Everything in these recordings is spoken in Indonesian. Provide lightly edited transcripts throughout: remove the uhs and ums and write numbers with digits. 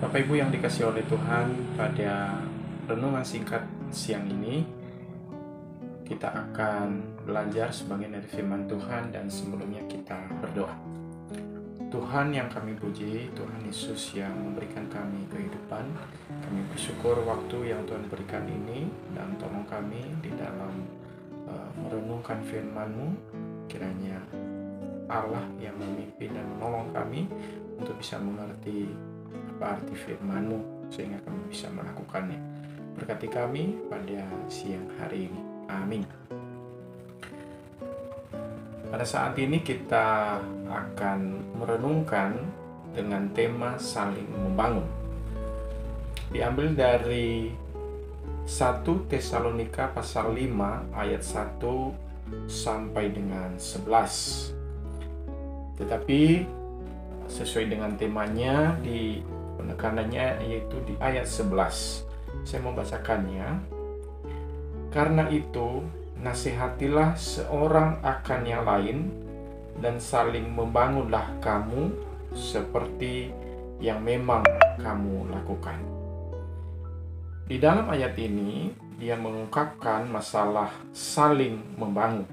Bapak Ibu yang dikasihi oleh Tuhan, pada renungan singkat siang ini kita akan belajar sebagian dari firman Tuhan, dan sebelumnya kita berdoa. Tuhan yang kami puji, Tuhan Yesus yang memberikan kami kehidupan, kami bersyukur waktu yang Tuhan berikan ini, dan tolong kami di dalam merenungkan firman-Mu. Kiranya Allah yang memimpin dan menolong kami untuk bisa mengerti apa arti firman-Mu, sehingga kami bisa melakukannya. Berkati kami pada siang hari ini. Amin. Pada saat ini kita akan merenungkan dengan tema saling membangun. Diambil dari 1 Tesalonika pasal 5 ayat 1 sampai dengan 11. Tetapi sesuai dengan temanya, di penekanannya yaitu di ayat 11. Saya membacakannya. Karena itu, nasihatilah seorang akan yang lain, dan saling membangunlah kamu seperti yang memang kamu lakukan. Di dalam ayat ini, dia mengungkapkan masalah saling membangun.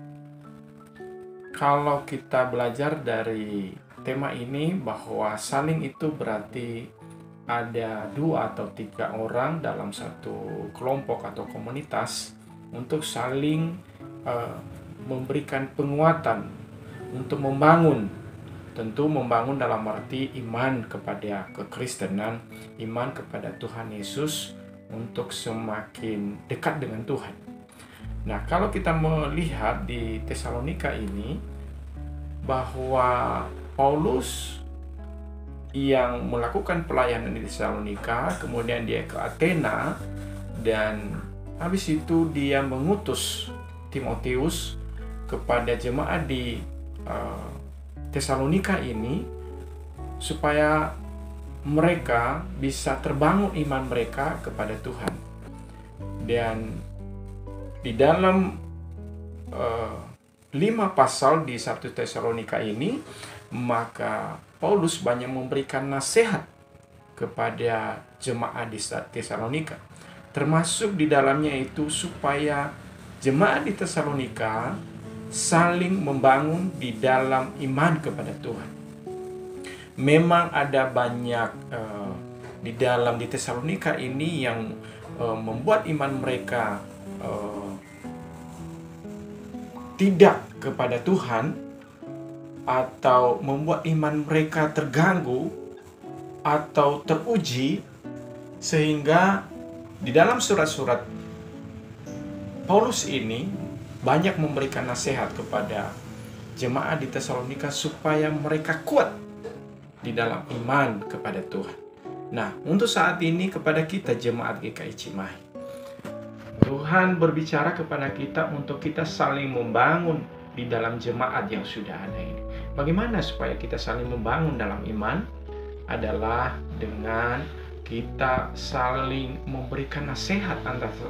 Kalau kita belajar dari tema ini, bahwa saling itu berarti ada 2 atau 3 orang dalam satu kelompok atau komunitas untuk saling memberikan penguatan untuk membangun. Tentu membangun dalam arti iman kepada kekristenan, iman kepada Tuhan Yesus untuk semakin dekat dengan Tuhan. Nah, kalau kita melihat di Tesalonika ini, bahwa Paulus yang melakukan pelayanan di Tesalonika, kemudian dia ke Athena, dan habis itu dia mengutus Timotius kepada jemaat di Tesalonika ini supaya mereka bisa terbangun iman mereka kepada Tuhan. Dan di dalam 5 pasal di 1 Tesalonika ini, maka Paulus banyak memberikan nasihat kepada jemaat di Tesalonika, termasuk di dalamnya itu supaya jemaat di Tesalonika saling membangun di dalam iman kepada Tuhan. Memang ada banyak di Tesalonika ini yang membuat iman mereka tidak kepada Tuhan, atau membuat iman mereka terganggu atau teruji, sehingga di dalam surat-surat Paulus ini banyak memberikan nasihat kepada jemaat di Tesalonika supaya mereka kuat di dalam iman kepada Tuhan. Nah, untuk saat ini kepada kita jemaat GKI Cimahi, Tuhan berbicara kepada kita untuk kita saling membangun di dalam jemaat yang sudah ada ini. Bagaimana supaya kita saling membangun dalam iman? Adalah dengan kita saling memberikan nasihat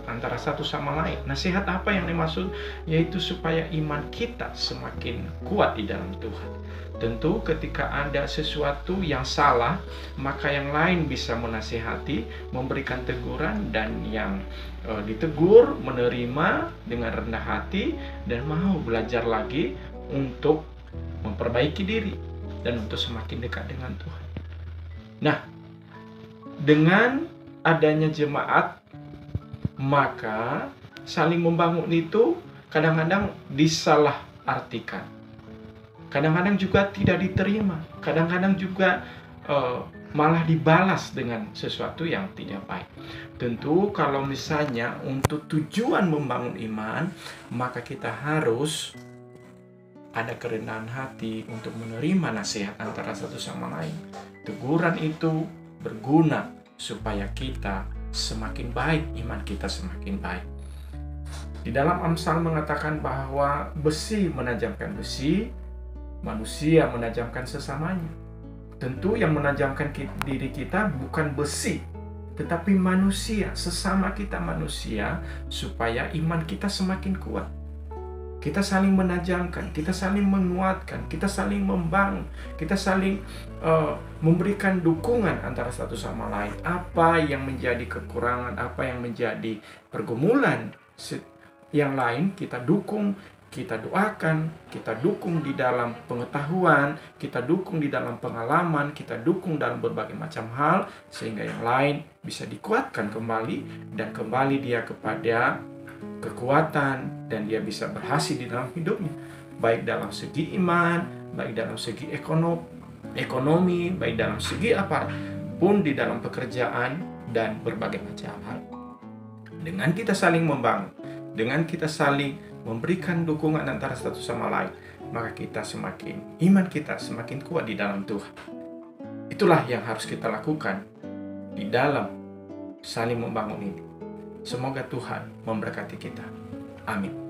antara satu sama lain. Nasihat apa yang dimaksud? Yaitu supaya iman kita semakin kuat di dalam Tuhan. Tentu ketika ada sesuatu yang salah, maka yang lain bisa menasihati, memberikan teguran, dan yang ditegur menerima dengan rendah hati dan mau belajar lagi untuk memperbaiki diri dan untuk semakin dekat dengan Tuhan. Nah, dengan adanya jemaat, maka saling membangun itu kadang-kadang disalahartikan. Kadang-kadang juga tidak diterima. Kadang-kadang juga malah dibalas dengan sesuatu yang tidak baik. Tentu kalau misalnya untuk tujuan membangun iman, maka kita harus ada kerendahan hati untuk menerima nasihat antara satu sama lain. Teguran itu berguna supaya kita semakin baik, iman kita semakin baik. Di dalam Amsal mengatakan bahwa besi menajamkan besi, manusia menajamkan sesamanya. Tentu yang menajamkan diri kita bukan besi, tetapi manusia, sesama kita manusia, supaya iman kita semakin kuat. Kita saling menajamkan, kita saling menguatkan, kita saling membangun, kita saling memberikan dukungan antara satu sama lain. Apa yang menjadi kekurangan, apa yang menjadi pergumulan yang lain, kita dukung, kita doakan, kita dukung di dalam pengetahuan, kita dukung di dalam pengalaman, kita dukung dalam berbagai macam hal, sehingga yang lain bisa dikuatkan kembali, dan kembali dia kepada kekuatan, dan dia bisa berhasil di dalam hidupnya, baik dalam segi iman, baik dalam segi ekonomi, baik dalam segi apapun di dalam pekerjaan dan berbagai macam hal. Dengan kita saling membangun, dengan kita saling memberikan dukungan antara satu sama lain, maka iman kita semakin kuat di dalam Tuhan. Itulah yang harus kita lakukan di dalam saling membangun ini. Semoga Tuhan memberkati kita. Amin.